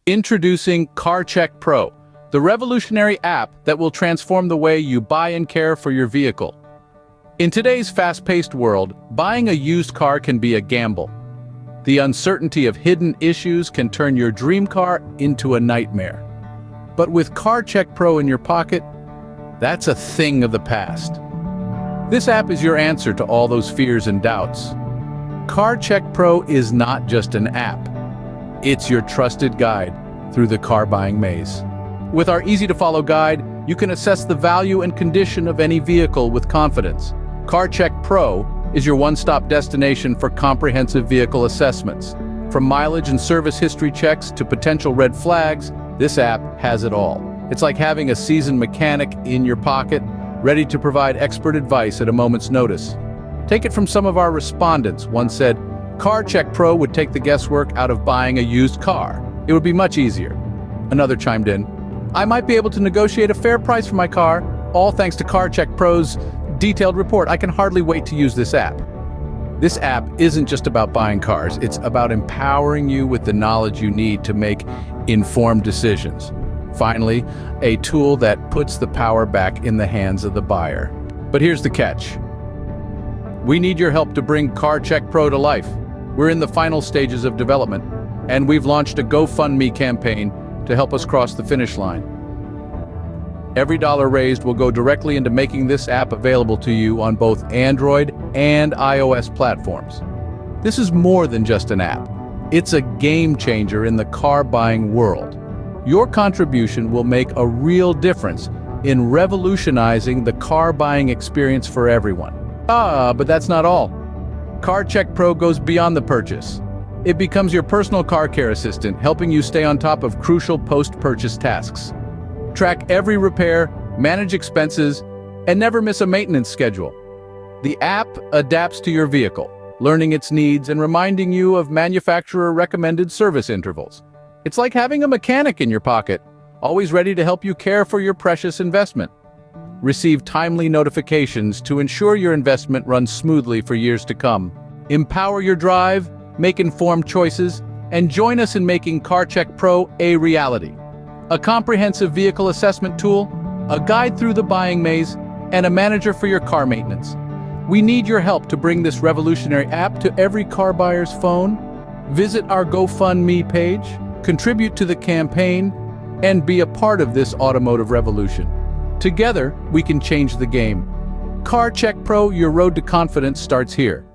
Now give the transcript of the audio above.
Introducing Karr Pro, the revolutionary app that will transform the way you buy and care for your vehicle. In today's fast-paced world, buying a used car can be a gamble. The uncertainty of hidden issues can turn your dream car into a nightmare. But with Karr Pro in your pocket, that's a thing of the past. This app is your answer to all those fears and doubts. Karr Pro is not just an app. It's your trusted guide through the car buying maze. With our easy-to-follow guide, you can assess the value and condition of any vehicle with confidence. Karr Pro is your one-stop destination for comprehensive vehicle assessments. From mileage and service history checks to potential red flags, this app has it all. It's like having a seasoned mechanic in your pocket, ready to provide expert advice at a moment's notice. Take it from some of our respondents. One said, Karr Pro would take the guesswork out of buying a used car. It would be much easier. Another chimed in, I might be able to negotiate a fair price for my car, all thanks to Karr Pro's detailed report. I can hardly wait to use this app. This app isn't just about buying cars, it's about empowering you with the knowledge you need to make informed decisions. Finally, a tool that puts the power back in the hands of the buyer. But here's the catch. We need your help to bring Karr Pro to life. We're in the final stages of development, and we've launched a GoFundMe campaign to help us cross the finish line. Every dollar raised will go directly into making this app available to you on both Android and iOS platforms. This is more than just an app. It's a game changer in the car buying world. Your contribution will make a real difference in revolutionizing the car buying experience for everyone. But that's not all. Karr Pro goes beyond the purchase. It becomes your personal car care assistant, helping you stay on top of crucial post-purchase tasks. Track every repair, manage expenses, and never miss a maintenance schedule. The app adapts to your vehicle, learning its needs and reminding you of manufacturer-recommended service intervals. It's like having a mechanic in your pocket, always ready to help you care for your precious investment. Receive timely notifications to ensure your investment runs smoothly for years to come. Empower your drive, make informed choices, and join us in making Karr Pro a reality. A comprehensive vehicle assessment tool, a guide through the buying maze, and a manager for your car maintenance. We need your help to bring this revolutionary app to every car buyer's phone. Visit our GoFundMe page, contribute to the campaign, and be a part of this automotive revolution. Together, we can change the game. Karr Pro, your road to confidence starts here.